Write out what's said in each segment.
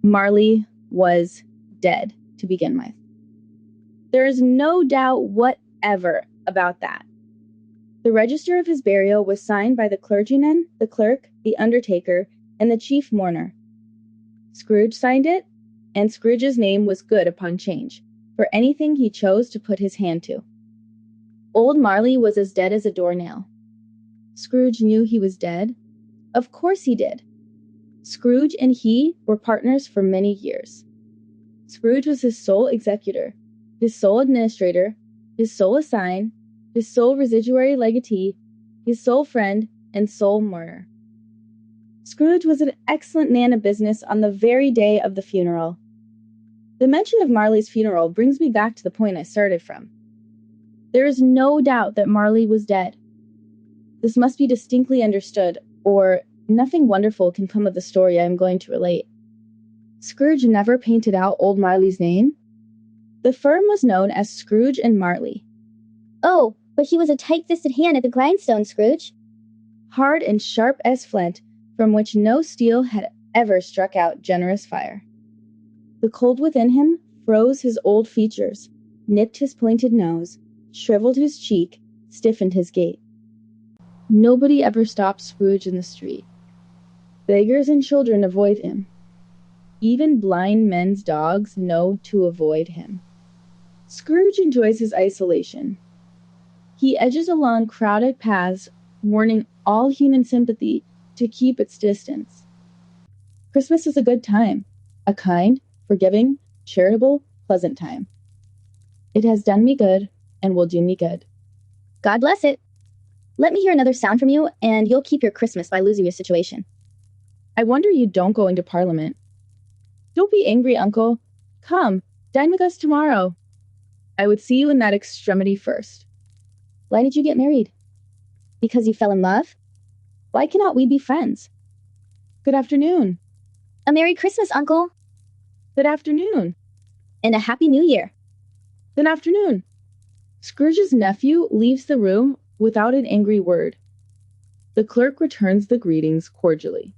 Marley was dead to begin with. There is no doubt whatever about that. The register of his burial was signed by the clergyman, the clerk, the undertaker, and the chief mourner. Scrooge signed it, and Scrooge's name was good upon change, for anything he chose to put his hand to. Old Marley was as dead as a doornail. Scrooge knew he was dead. Of course he did. Scrooge and he were partners for many years. Scrooge was his sole executor, his sole administrator, his sole assign, his sole residuary legatee, his sole friend, and sole mourner. Scrooge was an excellent man of business on the very day of the funeral. The mention of Marley's funeral brings me back to the point I started from. There is no doubt that Marley was dead. This must be distinctly understood, or nothing wonderful can come of the story I am going to relate. Scrooge never painted out old Marley's name. The firm was known as Scrooge and Marley. Oh, but he was a tight-fisted hand at the grindstone, Scrooge. Hard and sharp as flint, from which no steel had ever struck out generous fire. The cold within him froze his old features, nipped his pointed nose, shriveled his cheek, stiffened his gait. Nobody ever stopped Scrooge in the street. Beggars and children avoid him. Even blind men's dogs know to avoid him. Scrooge enjoys his isolation. He edges along crowded paths, warning all human sympathy to keep its distance. Christmas is a good time, a kind, forgiving, charitable, pleasant time. It has done me good and will do me good. God bless it. Let me hear another sound from you, and you'll keep your Christmas by losing your situation. I wonder you don't go into Parliament. Don't be angry, Uncle. Come, dine with us tomorrow. I would see you in that extremity first. Why did you get married? Because you fell in love? Why cannot we be friends? Good afternoon. A Merry Christmas, Uncle. Good afternoon. And a Happy New Year. Good afternoon. Scrooge's nephew leaves the room without an angry word. The clerk returns the greetings cordially.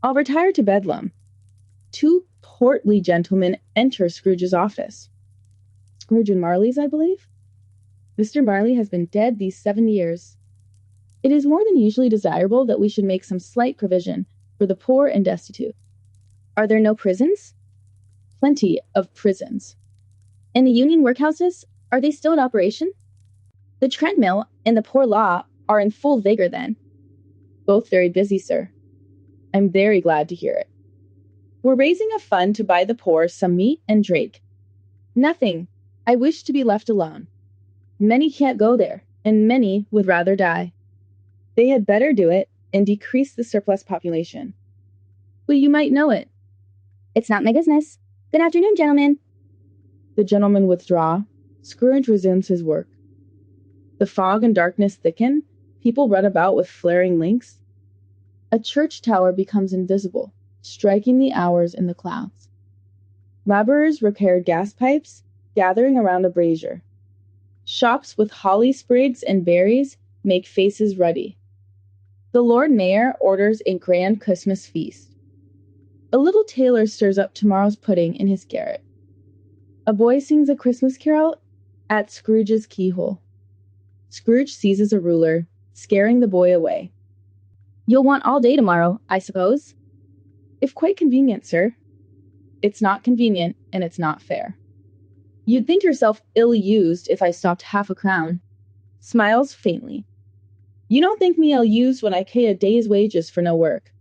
I'll retire to Bedlam. Two portly gentlemen enter Scrooge's office. Scrooge and Marley's, I believe? Mr. Marley has been dead these 7 years. It is more than usually desirable that we should make some slight provision for the poor and destitute. Are there no prisons? Plenty of prisons. And the union workhouses, are they still in operation? The treadmill and the poor law are in full vigor then. Both very busy, sir. I'm very glad to hear it. We're raising a fund to buy the poor some meat and drink. Nothing. I wish to be left alone. Many can't go there, and many would rather die. They had better do it and decrease the surplus population. But you might know it. It's not my business. Good afternoon, gentlemen. The gentlemen withdraw. Scrooge resumes his work. The fog and darkness thicken. People run about with flaring links. A church tower becomes invisible, striking the hours in the clouds. Laborers repair gas pipes, gathering around a brazier. Shops with holly sprigs and berries make faces ruddy. The Lord Mayor orders a grand Christmas feast. A little tailor stirs up tomorrow's pudding in his garret. A boy sings a Christmas carol at Scrooge's keyhole. Scrooge seizes a ruler, scaring the boy away. You'll want all day tomorrow, I suppose? If quite convenient, sir. It's not convenient, and it's not fair. You'd think yourself ill-used if I stopped half a crown. Smiles faintly. You don't think me ill-used when I pay a day's wages for no work.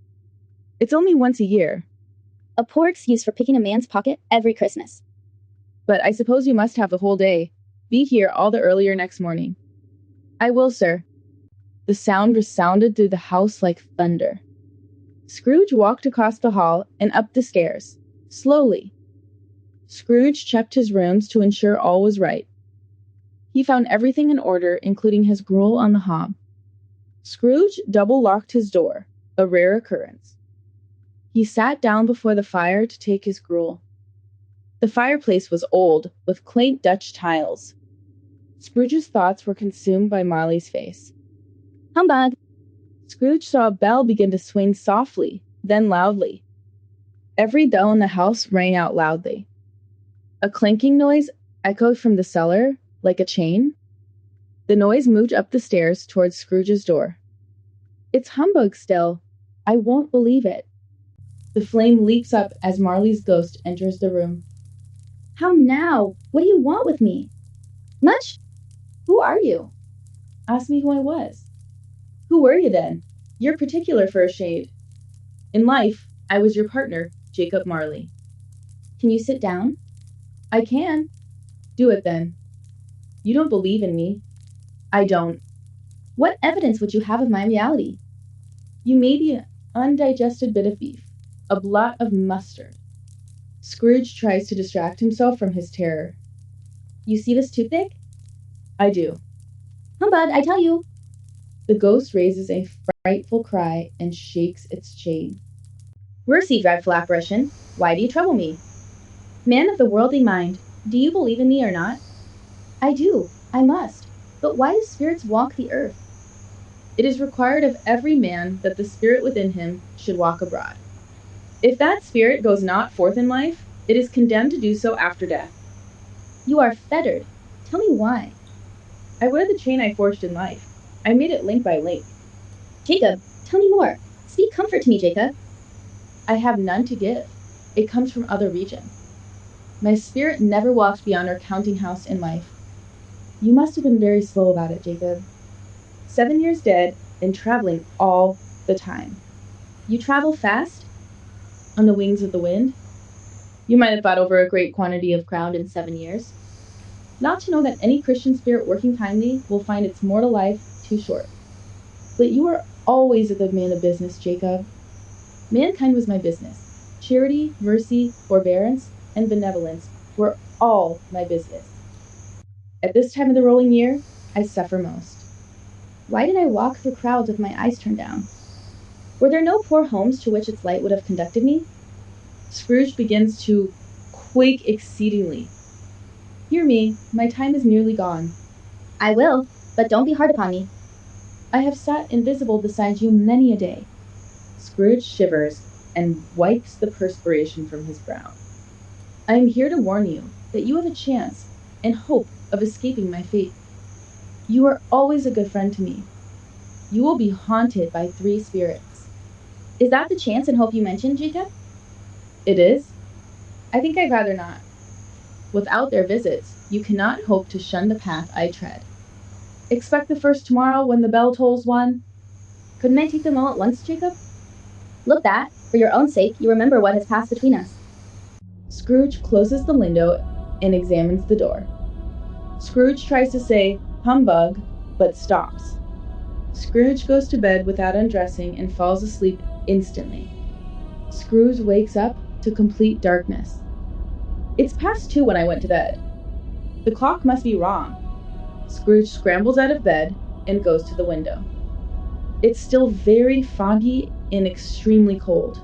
It's only once a year. A poor excuse for picking a man's pocket every Christmas. But I suppose you must have the whole day. Be here all the earlier next morning. I will, sir. The sound resounded through the house like thunder. Scrooge walked across the hall and up the stairs, slowly. Scrooge checked his rooms to ensure all was right. He found everything in order, including his gruel on the hob. Scrooge double-locked his door, a rare occurrence. He sat down before the fire to take his gruel. The fireplace was old, with quaint Dutch tiles. Scrooge's thoughts were consumed by Marley's face. Humbug! Scrooge saw a bell begin to swing softly, then loudly. Every bell in the house rang out loudly. A clanking noise echoed from the cellar like a chain. The noise moved up the stairs towards Scrooge's door. It's humbug still. I won't believe it. The flame leaps up as Marley's ghost enters the room. How now? What do you want with me? Much? Who are you? Ask me who I was. Who were you then? You're particular for a shade. In life, I was your partner, Jacob Marley. Can you sit down? I can. Do it then. You don't believe in me. I don't. What evidence would you have of my reality? You may be an undigested bit of beef, a blot of mustard. Scrooge tries to distract himself from his terror. You see this toothpick? I do. Humbug, I tell you. The ghost raises a frightful cry and shakes its chain. Mercy, dreadful apparition, why do you trouble me? Man of the worldly mind, do you believe in me or not? I do, I must. But why do spirits walk the earth? It is required of every man that the spirit within him should walk abroad. If that spirit goes not forth in life, it is condemned to do so after death. You are fettered. Tell me why. I wear the chain I forged in life. I made it link by link. Jacob, tell me more. Speak comfort to me, Jacob. I have none to give. It comes from other region. My spirit never walked beyond our counting house in life. You must have been very slow about it, Jacob. 7 years dead and traveling all the time. You travel fast? On the wings of the wind? You might have got over a great quantity of Ground in 7 years. Not to know that any Christian spirit working kindly will find its mortal life too short. But you are always a good man of business, Jacob. Mankind was my business. Charity, mercy, forbearance, and benevolence were all my business. At this time of the rolling year, I suffer most. Why did I walk through crowds with my eyes turned down? Were there no poor homes to which its light would have conducted me? Scrooge begins to quake exceedingly. Hear me, my time is nearly gone. I will, but don't be hard upon me. I have sat invisible beside you many a day. Scrooge shivers and wipes the perspiration from his brow. I am here to warn you that you have a chance and hope of escaping my fate. You are always a good friend to me. You will be haunted by 3 spirits. Is that the chance and hope you mentioned, Jacob? It is? I think I'd rather not. Without their visits, you cannot hope to shun the path I tread. Expect the first tomorrow when the bell tolls 1. Couldn't I take them all at once, Jacob? Look that, for your own sake, you remember what has passed between us. Scrooge closes the window and examines the door. Scrooge tries to say, humbug, but stops. Scrooge goes to bed without undressing and falls asleep instantly. Scrooge wakes up to complete darkness. It's past 2 when I went to bed. The clock must be wrong. Scrooge scrambles out of bed and goes to the window. It's still very foggy and extremely cold.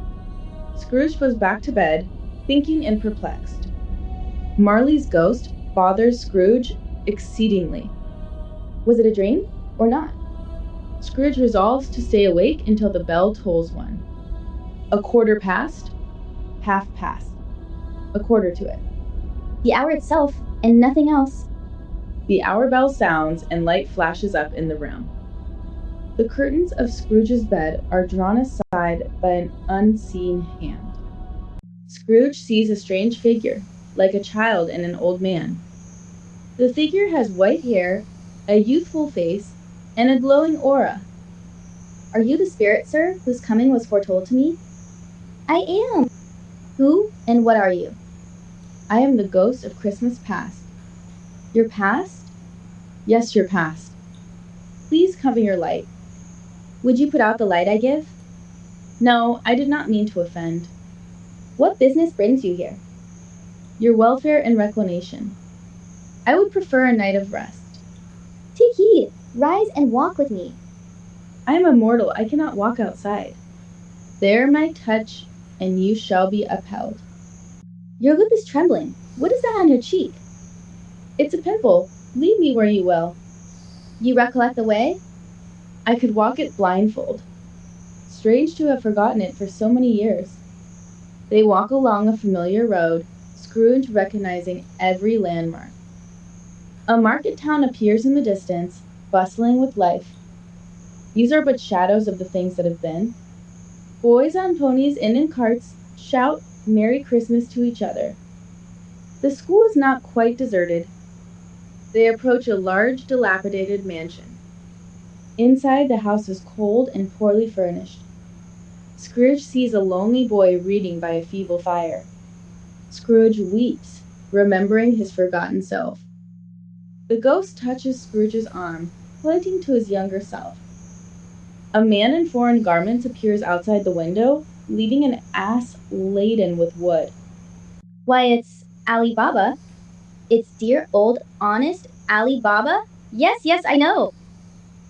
Scrooge goes back to bed, thinking and perplexed. Marley's ghost bothers Scrooge exceedingly. Was it a dream or not? Scrooge resolves to stay awake until the bell tolls 1. A quarter past, half past, a quarter to it. The hour itself, and nothing else. The hour bell sounds and light flashes up in the room. The curtains of Scrooge's bed are drawn aside by an unseen hand. Scrooge sees a strange figure, like a child and an old man. The figure has white hair, a youthful face, and a glowing aura. Are you the spirit, sir, whose coming was foretold to me? I am. Who and what are you? I am the ghost of Christmas past. Your past? Yes, your past. Please cover your light. Would you put out the light I give? No, I did not mean to offend. What business brings you here? Your welfare and reclination. I would prefer a night of rest. Take heed. Rise and walk with me. I am a mortal. I cannot walk outside. There my touch, and you shall be upheld. Your lip is trembling. What is that on your cheek? It's a pimple. Lead me where you will. You recollect the way? I could walk it blindfold. Strange to have forgotten it for so many years. They walk along a familiar road, Scrooge recognizing every landmark. A market town appears in the distance, bustling with life. These are but shadows of the things that have been. Boys on ponies and in carts shout Merry Christmas to each other. The school is not quite deserted. They approach a large, dilapidated mansion. Inside, the house is cold and poorly furnished. Scrooge sees a lonely boy reading by a feeble fire. Scrooge weeps, remembering his forgotten self. The ghost touches Scrooge's arm, pointing to his younger self. A man in foreign garments appears outside the window, leading an ass laden with wood. Why, it's Ali Baba. It's dear old honest Ali Baba. Yes, yes, I know.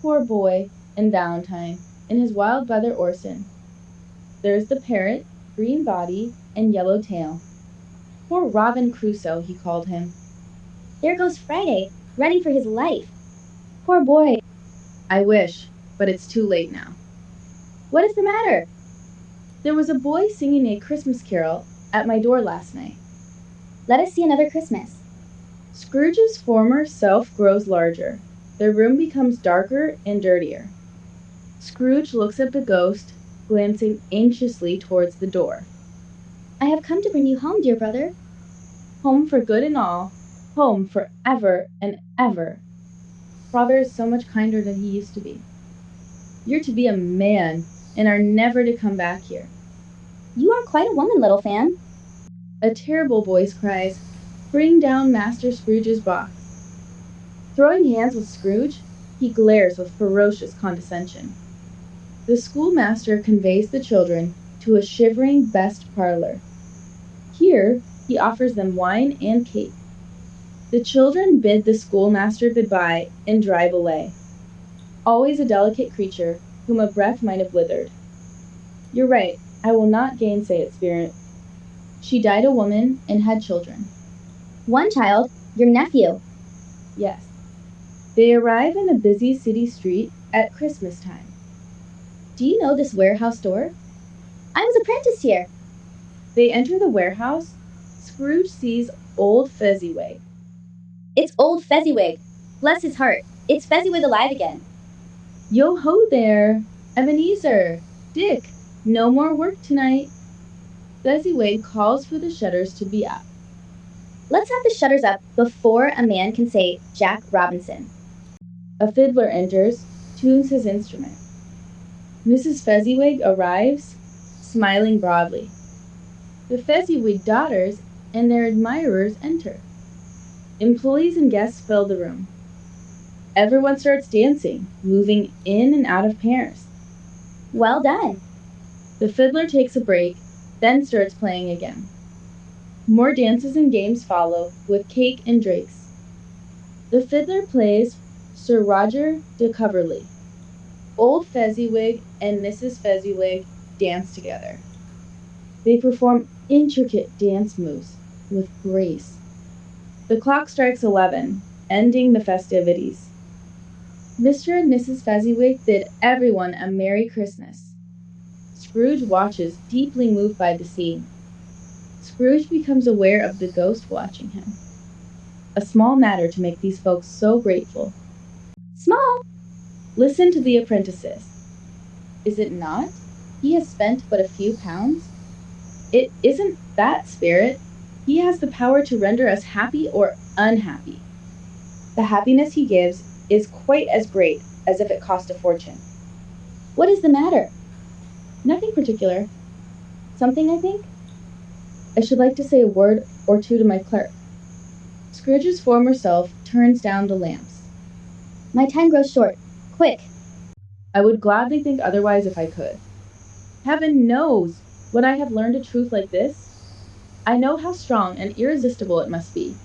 Poor boy, and Valentine, and his wild brother Orson. There's the parrot, green body, and yellow tail. Poor Robin Crusoe, he called him. There goes Friday, running for his life. Poor boy. I wish, but it's too late now. What is the matter? There was a boy singing a Christmas carol at my door last night. Let us see another Christmas. Scrooge's former self grows larger. The room becomes darker and dirtier. Scrooge looks at the ghost, glancing anxiously towards the door. I have come to bring you home, dear brother. Home for good and all. Home for ever and ever. Father is so much kinder than he used to be. You're to be a man and are never to come back here. You are quite a woman, little fan. A terrible voice cries, "Bring down Master Scrooge's box." Throwing hands with Scrooge, he glares with ferocious condescension. The schoolmaster conveys the children to a shivering best parlor. Here, he offers them wine and cake. The children bid the schoolmaster goodbye and drive away. Always a delicate creature, whom a breath might have withered. You're right, I will not gainsay it, Spirit. She died a woman and had children. One child, your nephew. Yes. They arrive in a busy city street at Christmas time. Do you know this warehouse door? I was apprenticed here. They enter the warehouse. Scrooge sees old Fezziwig. It's old Fezziwig. Bless his heart. It's Fezziwig alive again. Yo ho there, Ebenezer, Dick, no more work tonight. Fezziwig calls for the shutters to be up. Let's have the shutters up before a man can say Jack Robinson. A fiddler enters, tunes his instrument. Mrs. Fezziwig arrives, smiling broadly. The Fezziwig daughters and their admirers enter. Employees and guests fill the room. Everyone starts dancing, moving in and out of pairs. Well done. The fiddler takes a break, then starts playing again. More dances and games follow, with cake and drinks. The fiddler plays Sir Roger de Coverley. Old Fezziwig and Mrs. Fezziwig dance together. They perform intricate dance moves with grace. The clock strikes 11, ending the festivities. Mr. and Mrs. Fezziwig bid everyone a Merry Christmas. Scrooge watches, deeply moved by the scene. Scrooge becomes aware of the ghost watching him. A small matter to make these folks so grateful. Small. Listen to the apprentices. Is it not? He has spent but a few pounds. It isn't that, Spirit. He has the power to render us happy or unhappy. The happiness he gives is quite as great as if it cost a fortune. What is the matter? Nothing particular. Something, I think. I should like to say a word or two to my clerk. Scrooge's former self turns down the lamps. My time grows short. Quick. I would gladly think otherwise if I could. Heaven knows, when I have learned a truth like this, I know how strong and irresistible it must be.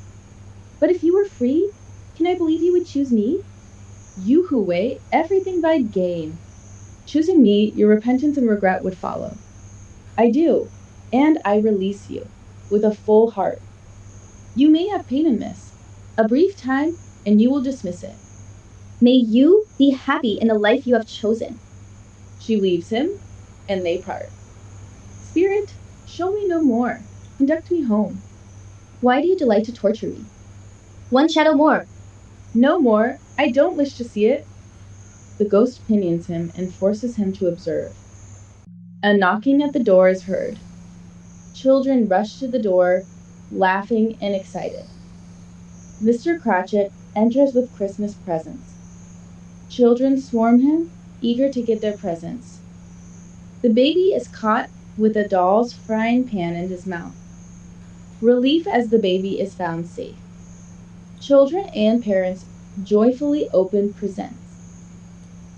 But if you were free, can I believe you would choose me? You who weigh everything by gain. Choosing me, your repentance and regret would follow. I do, and I release you, with a full heart. You may have pain and miss. A brief time, and you will dismiss it. May you be happy in the life you have chosen. She leaves him, and they part. Spirit, Show me no more. Conduct me home. Why do you delight to torture me? One shadow more. No more. I don't wish to see it. The ghost pinions him and forces him to observe. A knocking at the door is heard. Children rush to the door, laughing and excited. Mr. Cratchit enters with Christmas presents. Children swarm him, eager to get their presents. The baby is caught with a doll's frying pan in his mouth. Relief as the baby is found safe. Children and parents joyfully open presents.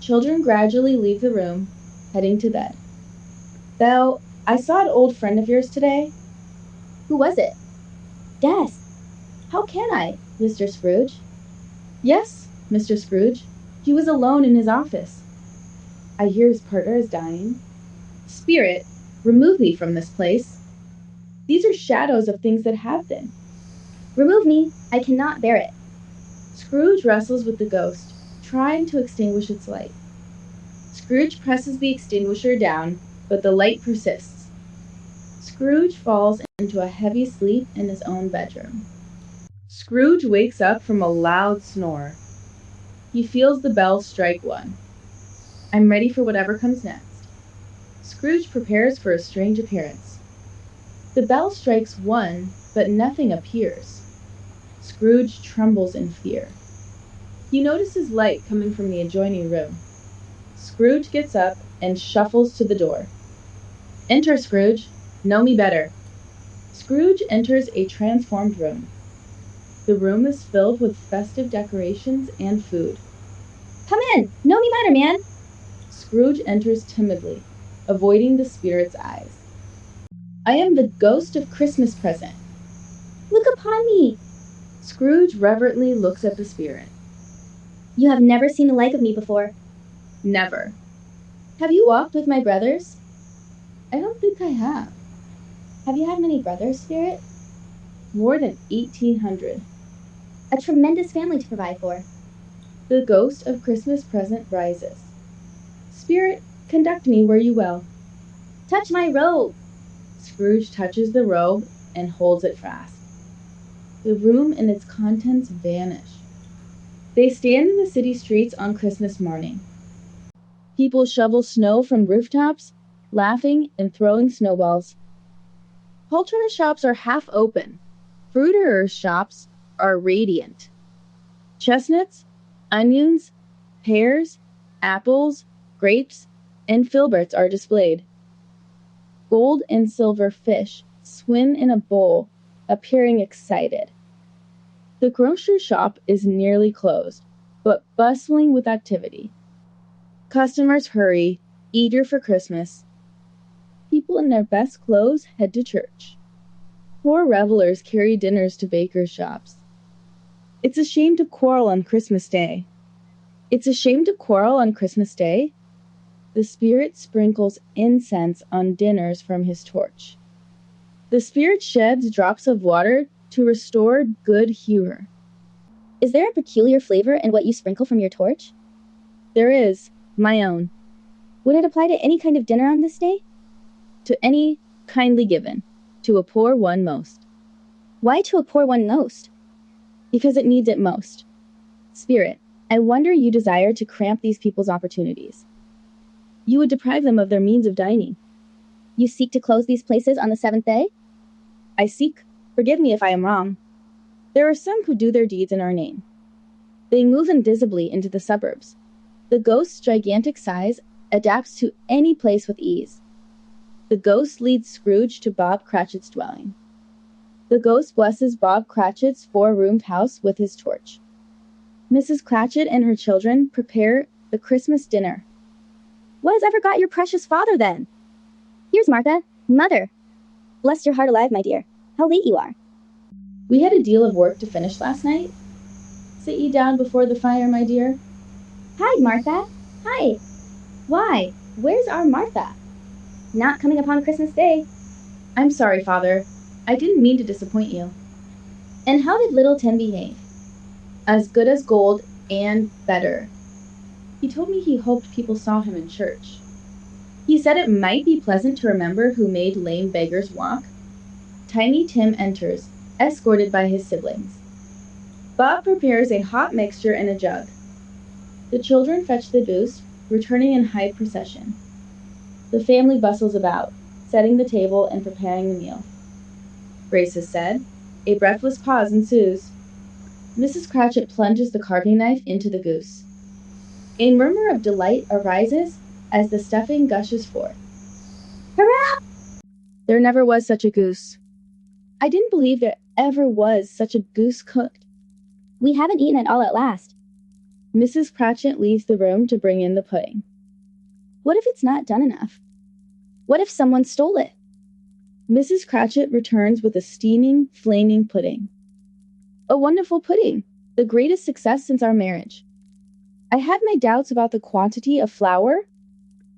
Children gradually leave the room, heading to bed. Belle, I saw an old friend of yours today. Who was it? Guess. How can I, Mr. Scrooge? Yes, Mr. Scrooge. He was alone in his office. I hear his partner is dying. Spirit, remove me from this place. These are shadows of things that have been. Remove me. I cannot bear it. Scrooge wrestles with the ghost, trying to extinguish its light. Scrooge presses the extinguisher down, but the light persists. Scrooge falls into a heavy sleep in his own bedroom. Scrooge wakes up from a loud snore. He feels the bell strike 1. I'm ready for whatever comes next. Scrooge prepares for a strange appearance. The bell strikes 1, but nothing appears. Scrooge trembles in fear. He notices light coming from the adjoining room. Scrooge gets up and shuffles to the door. Enter, Scrooge. Know me better. Scrooge enters a transformed room. The room is filled with festive decorations and food. Come in. Know me better, man. Scrooge enters timidly, avoiding the spirit's eyes. I am the ghost of Christmas present. Look upon me. Scrooge reverently looks at the spirit. You have never seen the like of me before. Never. Have you walked with my brothers? I don't think I have. Have you had many brothers, Spirit? More than 1,800. A tremendous family to provide for. The ghost of Christmas present rises. Spirit, conduct me where you will. Touch my robe. Scrooge touches the robe and holds it fast. The room and its contents vanish. They stand in the city streets on Christmas morning. People shovel snow from rooftops, laughing and throwing snowballs. Poultry shops are half open. Fruiterers' shops are radiant. Chestnuts, onions, pears, apples, grapes, and filberts are displayed. Gold and silver fish swim in a bowl, appearing excited. The grocery shop is nearly closed, but bustling with activity. Customers hurry, eager for Christmas. People in their best clothes head to church. Poor revelers carry dinners to bakers' shops. It's a shame to quarrel on Christmas Day. It's a shame to quarrel on Christmas Day. The spirit sprinkles incense on dinners from his torch. The spirit sheds drops of water to restore good humor. Is there a peculiar flavor in what you sprinkle from your torch? There is, my own. Would it apply to any kind of dinner on this day? To any kindly given, to a poor one most. Why to a poor one most? Because it needs it most. Spirit, I wonder you desire to cramp these people's opportunities. You would deprive them of their means of dining. You seek to close these places on the 7th day? I seek, forgive me if I am wrong. There are some who do their deeds in our name. They move invisibly into the suburbs. The ghost's gigantic size adapts to any place with ease. The ghost leads Scrooge to Bob Cratchit's dwelling. The ghost blesses Bob Cratchit's 4-roomed house with his torch. Mrs. Cratchit and her children prepare the Christmas dinner. What has ever got your precious father, then? Here's Martha. Mother. Bless your heart alive, my dear. How late you are. We had a deal of work to finish last night. Sit ye down before the fire, my dear. Hi, Martha. Hi. Why, where's our Martha? Not coming upon Christmas Day. I'm sorry, Father. I didn't mean to disappoint you. And how did little Tim behave? As good as gold and better. He told me he hoped people saw him in church. He said it might be pleasant to remember who made lame beggars walk. Tiny Tim enters, escorted by his siblings. Bob prepares a hot mixture in a jug. The children fetch the goose, returning in high procession. The family bustles about, setting the table and preparing the meal. Grace is said. A breathless pause ensues. Mrs. Cratchit plunges the carving knife into the goose. A murmur of delight arises as the stuffing gushes forth. Hurrah! There never was such a goose. I didn't believe there ever was such a goose cooked. We haven't eaten it all at last. Mrs. Cratchit leaves the room to bring in the pudding. What if it's not done enough? What if someone stole it? Mrs. Cratchit returns with a steaming, flaming pudding. A wonderful pudding, the greatest success since our marriage. I had my doubts about the quantity of flour.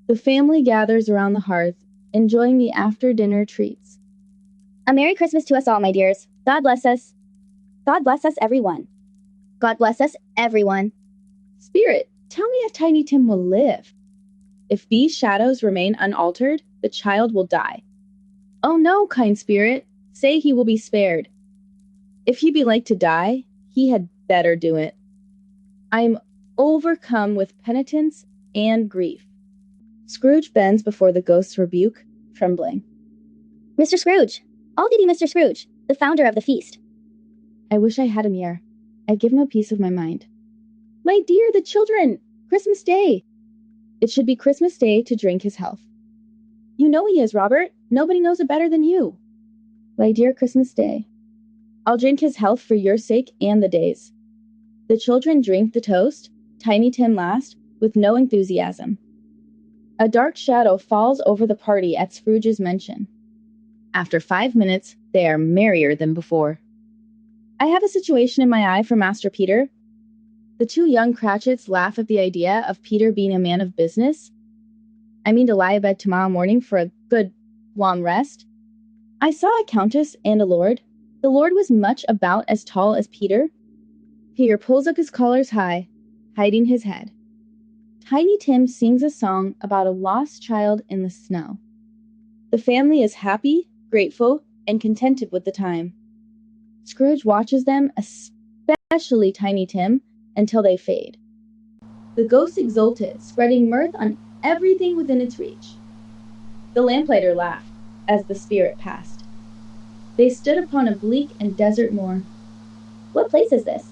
The family gathers around the hearth, enjoying the after-dinner treats. A Merry Christmas to us all, my dears. God bless us. God bless us, everyone. God bless us, everyone. Spirit, tell me if Tiny Tim will live. If these shadows remain unaltered, the child will die. Oh no, kind spirit, say he will be spared. If he be like to die, he had better do it. I am overcome with penitence and grief. Scrooge bends before the ghost's rebuke, trembling. Mr. Scrooge! All duty, Mr. Scrooge, the founder of the feast. I wish I had him here. I'd give him a piece of my mind. My dear, the children! Christmas Day! It should be Christmas Day to drink his health. You know he is, Robert. Nobody knows it better than you. My dear Christmas Day. I'll drink his health for your sake and the day's. The children drink the toast, Tiny Tim last, with no enthusiasm. A dark shadow falls over the party at Scrooge's mention. After 5 minutes, they are merrier than before. I have a situation in my eye for Master Peter. The two young Cratchits laugh at the idea of Peter being a man of business. I mean to lie abed tomorrow morning for a good, long rest. I saw a countess and a lord. The lord was much about as tall as Peter. Peter pulls up his collars high, hiding his head. Tiny Tim sings a song about a lost child in the snow. The family is happy, grateful, and contented with the time. Scrooge watches them, especially Tiny Tim, until they fade. The ghost exulted, spreading mirth on everything within its reach. The lamplighter laughed as the spirit passed. They stood upon a bleak and desert moor. What place is this?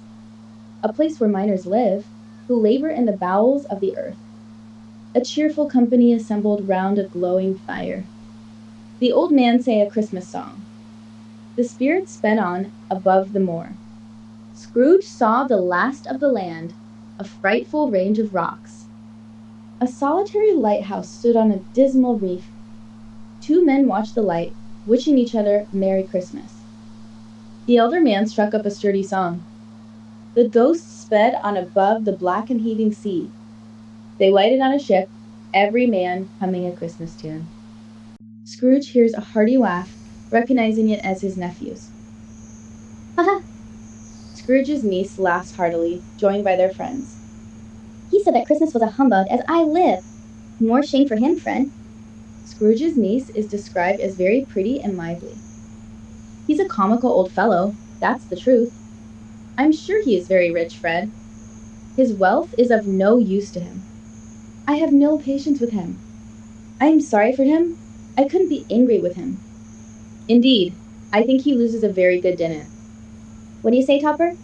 A place where miners live, who labor in the bowels of the earth. A cheerful company assembled round a glowing fire. The old man sang a Christmas song. The spirit sped on above the moor. Scrooge saw the last of the land, a frightful range of rocks. A solitary lighthouse stood on a dismal reef. Two men watched the light, wishing each other Merry Christmas. The elder man struck up a sturdy song. The ghosts sped on above the black and heaving sea. They lighted on a ship, every man humming a Christmas tune. Scrooge hears a hearty laugh, recognizing it as his nephew's. Haha! Scrooge's niece laughs heartily, joined by their friends. He said that Christmas was a humbug, as I live. More shame for him, friend. Scrooge's niece is described as very pretty and lively. He's a comical old fellow, that's the truth. I'm sure he is very rich, Fred. His wealth is of no use to him. I have no patience with him. I am sorry for him. I couldn't be angry with him. Indeed, I think he loses a very good dinner. What do you say, Topper?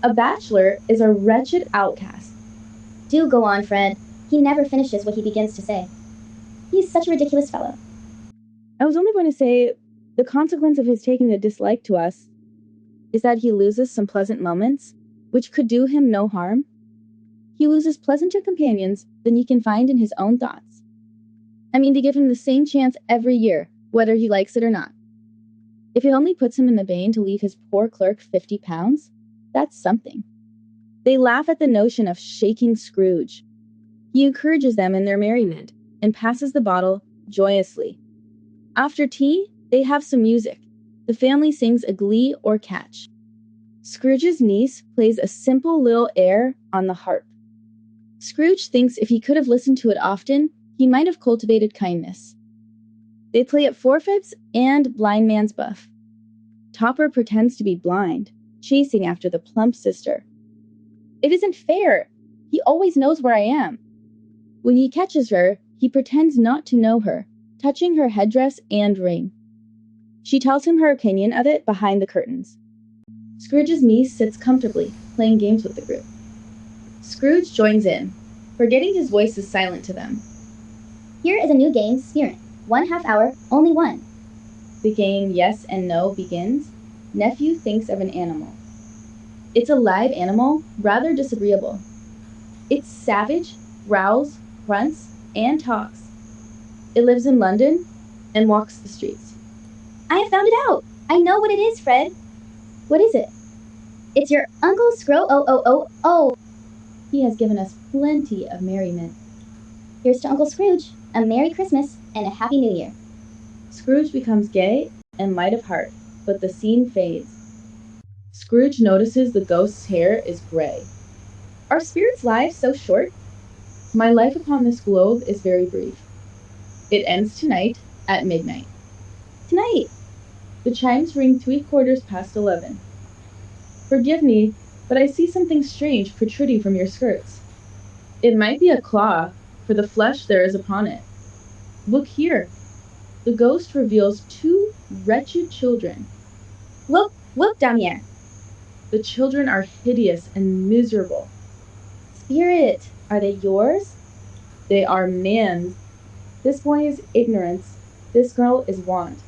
A bachelor is a wretched outcast. Do go on, Fred. He never finishes what he begins to say. He's such a ridiculous fellow. I was only going to say, the consequence of his taking a dislike to us is that he loses some pleasant moments, which could do him no harm. He loses pleasanter companions than he can find in his own thoughts. I mean, to give him the same chance every year, whether he likes it or not. If it only puts him in the vein to leave his poor clerk £50, that's something. They laugh at the notion of shaking Scrooge. He encourages them in their merriment and passes the bottle joyously. After tea, they have some music. The family sings a glee or catch. Scrooge's niece plays a simple little air on the harp. Scrooge thinks if he could have listened to it often, He might have cultivated kindness. They play at forfeits and blind man's buff. Topper pretends to be blind, chasing after the plump sister. It isn't fair. He always knows where I am. When he catches her, he pretends not to know her, touching her headdress and ring. She tells him her opinion of it behind the curtains. Scrooge's niece sits comfortably, playing games with the group. Scrooge joins in, forgetting his voice is silent to them. Here is a new game, Spirit. 1/2 hour, only one. The game Yes and No begins. Nephew thinks of an animal. It's a live animal, rather disagreeable. It's savage, growls, grunts, and talks. It lives in London and walks the streets. I have found it out. I know what it is, Fred. What is it? It's your Uncle Scro. Oh. He has given us plenty of merriment. Here's to Uncle Scrooge. A Merry Christmas and a Happy New Year. Scrooge becomes gay and light of heart, but the scene fades. Scrooge notices the ghost's hair is gray. Are spirits' lives so short? My life upon this globe is very brief. It ends tonight at midnight. Tonight. The chimes ring 11:15. Forgive me, but I see something strange protruding from your skirts. It might be a claw, for the flesh there is upon it. Look here. The ghost reveals 2 wretched children. Look, Damier. The children are hideous and miserable. Spirit, are they yours? They are man's. This boy is ignorance. This girl is want.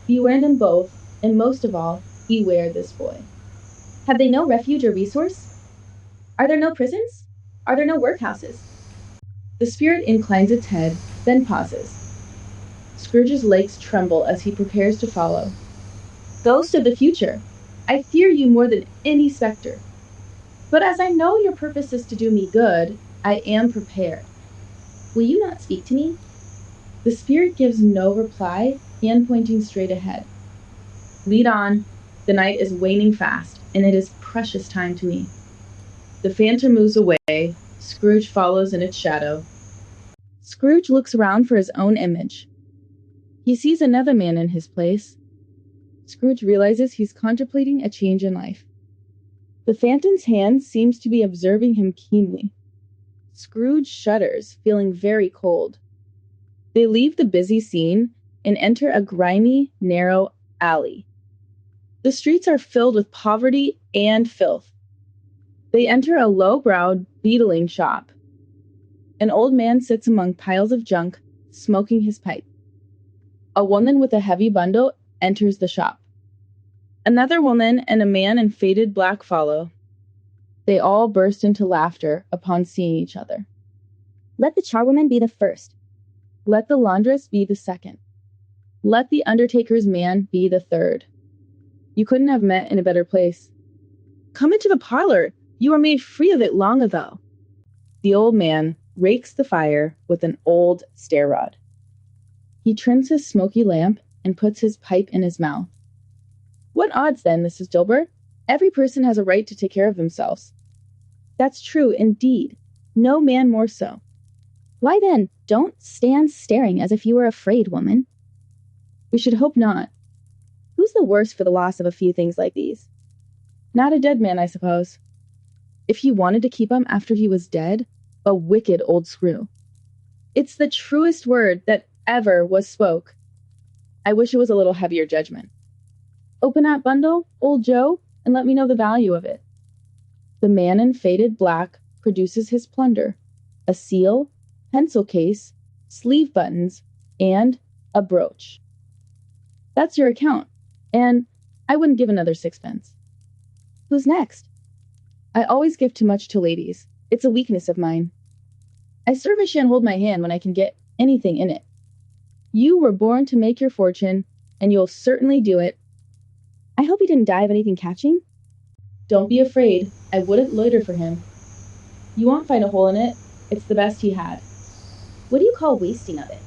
Beware them both, and most of all, beware this boy. Have they no refuge or resource? Are there no prisons? Are there no workhouses? The spirit inclines its head, then pauses. Scrooge's legs tremble as he prepares to follow. Ghost of the future, I fear you more than any specter. But as I know your purpose is to do me good, I am prepared. Will you not speak to me? The spirit gives no reply, hand pointing straight ahead. Lead on. The night is waning fast, and it is precious time to me. The phantom moves away. Scrooge follows in its shadow. Scrooge looks around for his own image. He sees another man in his place. Scrooge realizes he's contemplating a change in life. The phantom's hand seems to be observing him keenly. Scrooge shudders, feeling very cold. They leave the busy scene and enter a grimy, narrow alley. The streets are filled with poverty and filth. They enter a low-browed beetling shop. An old man sits among piles of junk, smoking his pipe. A woman with a heavy bundle enters the shop. Another woman and a man in faded black follow. They all burst into laughter upon seeing each other. Let the charwoman be the first. Let the laundress be the second. Let the undertaker's man be the third. You couldn't have met in a better place. Come into the parlor. You were made free of it long ago. The old man rakes the fire with an old stair rod. He trims his smoky lamp and puts his pipe in his mouth. What odds then, Mrs. Dilber? Every person has a right to take care of themselves. That's true, indeed. No man more so. Why then, don't stand staring as if you were afraid, woman. We should hope not. Who's the worse for the loss of a few things like these? Not a dead man, I suppose. If he wanted to keep him after he was dead, a wicked old screw. It's the truest word that ever was spoke. I wish it was a little heavier judgment. Open that bundle, old Joe, and let me know the value of it. The man in faded black produces his plunder, a seal, pencil case, sleeve buttons, and a brooch. That's your account, and I wouldn't give another 6pence. Who's next? I always give too much to ladies. It's a weakness of mine. I certainly shan't hold my hand when I can get anything in it. You were born to make your fortune, and you'll certainly do it. I hope he didn't die of anything catching. Don't be afraid. I wouldn't loiter for him. You won't find a hole in it. It's the best he had. What do you call wasting of it?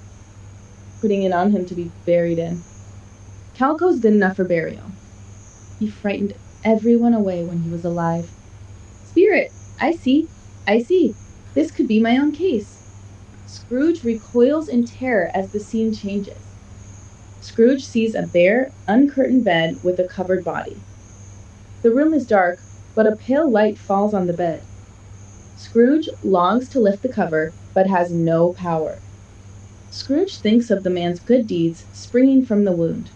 Putting it on him to be buried in. Calico's good enough for burial. He frightened everyone away when he was alive. Spirit, I see. This could be my own case. Scrooge recoils in terror as the scene changes. Scrooge sees a bare, uncurtained bed with a covered body. The room is dark, but a pale light falls on the bed. Scrooge longs to lift the cover, but has no power. Scrooge thinks of the man's good deeds springing from the wound.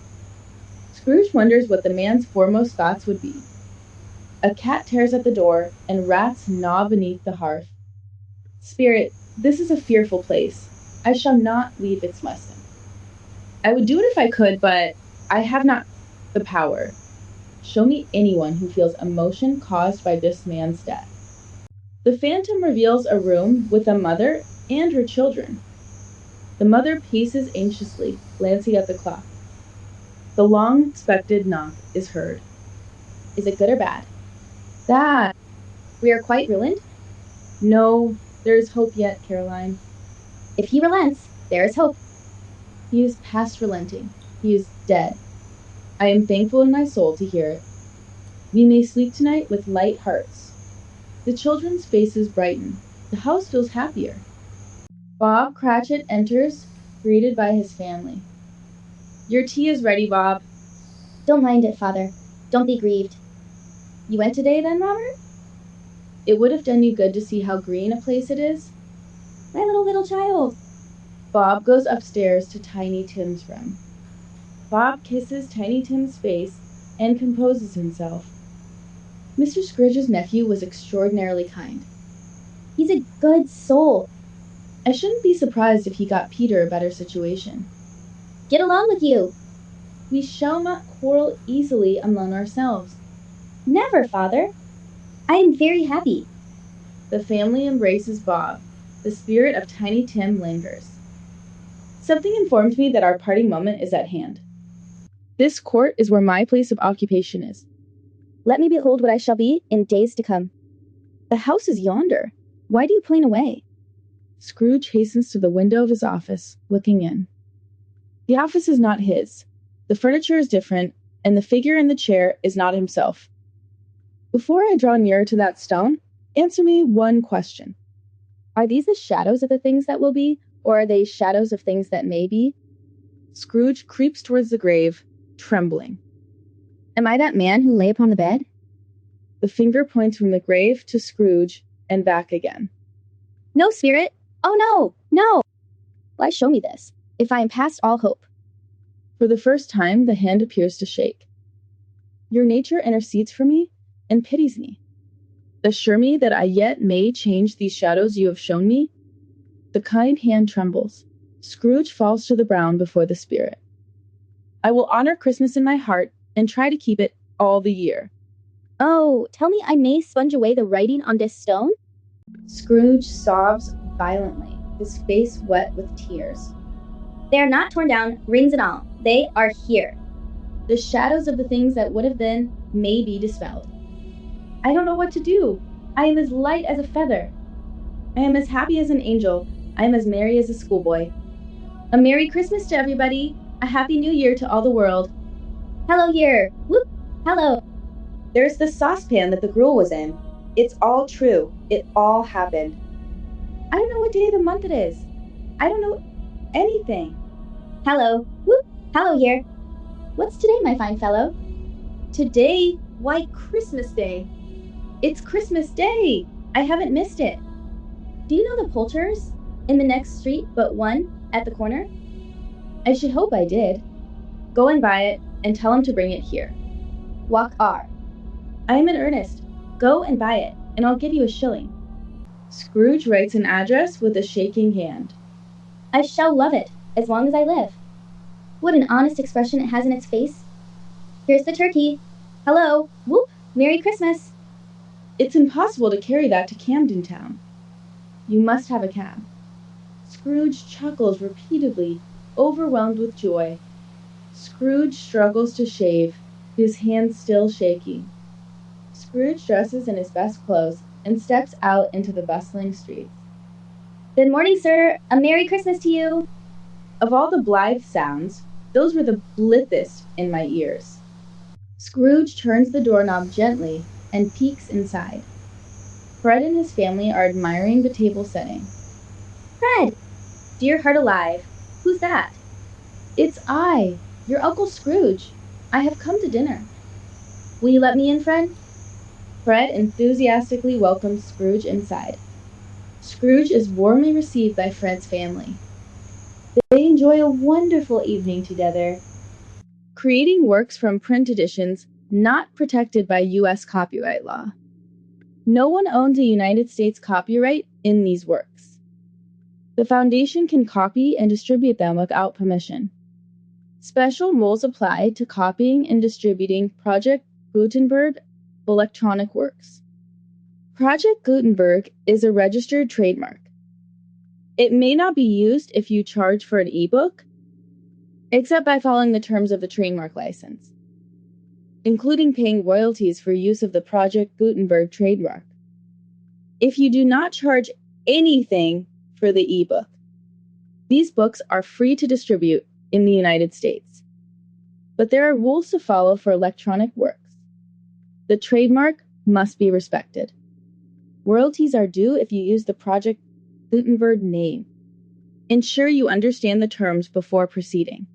Scrooge wonders what the man's foremost thoughts would be. A cat tears at the door, and rats gnaw beneath the hearth. Spirit, this is a fearful place. I shall not leave its lesson. I would do it if I could, but I have not the power. Show me anyone who feels emotion caused by this man's death. The phantom reveals a room with a mother and her children. The mother paces anxiously, glancing at the clock. The long-expected knock is heard. Is it good or bad? That. We are quite ruined? No, there is hope yet, Caroline. If he relents, there is hope. He is past relenting. He is dead. I am thankful in my soul to hear it. We may sleep tonight with light hearts. The children's faces brighten. The house feels happier. Bob Cratchit enters, greeted by his family. Your tea is ready, Bob. Don't mind it, Father. Don't be grieved. You went today, then, Robert? It would have done you good to see how green a place it is. My little child. Bob goes upstairs to Tiny Tim's room. Bob kisses Tiny Tim's face and composes himself. Mr. Scrooge's nephew was extraordinarily kind. He's a good soul. I shouldn't be surprised if he got Peter a better situation. Get along with you. We shall not quarrel easily among ourselves. Never, Father. I am very happy. The family embraces Bob. The spirit of Tiny Tim lingers. Something informed me that our parting moment is at hand. This court is where my place of occupation is. Let me behold what I shall be in days to come. The house is yonder. Why do you point away? Scrooge hastens to the window of his office, looking in. The office is not his. The furniture is different, and the figure in the chair is not himself. Before I draw nearer to that stone, answer me one question. Are these the shadows of the things that will be, or are they shadows of things that may be? Scrooge creeps towards the grave, trembling. Am I that man who lay upon the bed? The finger points from the grave to Scrooge and back again. No, Spirit! Oh, no! No! Why show me this, if I am past all hope? For the first time, the hand appears to shake. Your nature intercedes for me and pities me. Assure me that I yet may change these shadows you have shown me. The kind hand trembles. Scrooge falls to the ground before the spirit. I will honor Christmas in my heart and try to keep it all the year. Oh, tell me I may sponge away the writing on this stone? Scrooge sobs violently, his face wet with tears. They are not torn down, rings and all. They are here. The shadows of the things that would have been may be dispelled. I don't know what to do. I am as light as a feather. I am as happy as an angel. I am as merry as a schoolboy. A Merry Christmas to everybody. A Happy New Year to all the world. Hello, year. Whoop. Hello. There's the saucepan that the gruel was in. It's all true. It all happened. I don't know what day of the month it is. I don't know anything. Hello. Whoop. Hello, year. What's today, my fine fellow? Today? Why, Christmas Day. It's Christmas Day. I haven't missed it. Do you know the poulterers in the next street but one at the corner? I should hope I did. Go and buy it and tell him to bring it here. Walk R. I am in earnest. Go and buy it, and I'll give you a shilling. Scrooge writes an address with a shaking hand. I shall love it, as long as I live. What an honest expression it has in its face. Here's the turkey. Hello. Whoop. Merry Christmas. It's impossible to carry that to Camden Town. You must have a cab. Scrooge chuckles repeatedly, overwhelmed with joy. Scrooge struggles to shave, his hands still shaking. Scrooge dresses in his best clothes and steps out into the bustling streets. Good morning, sir. A Merry Christmas to you. Of all the blithe sounds, those were the blithest in my ears. Scrooge turns the doorknob gently and peeks inside. Fred and his family are admiring the table setting. Fred, Dear heart alive, who's that? It's I, your Uncle Scrooge. I have come to dinner. Will you let me in, Fred? Fred enthusiastically welcomes Scrooge inside. Scrooge is warmly received by Fred's family. They enjoy a wonderful evening together, creating works from print editions not protected by U.S. copyright law. No one owns a United States copyright in these works. The Foundation can copy and distribute them without permission. Special rules apply to copying and distributing Project Gutenberg electronic works. Project Gutenberg is a registered trademark. It may not be used if you charge for an ebook, except by following the terms of the trademark license, including paying royalties for use of the Project Gutenberg trademark. If you do not charge anything for the ebook, these books are free to distribute in the United States. But there are rules to follow for electronic works. The trademark must be respected. Royalties are due if you use the Project Gutenberg name. Ensure you understand the terms before proceeding.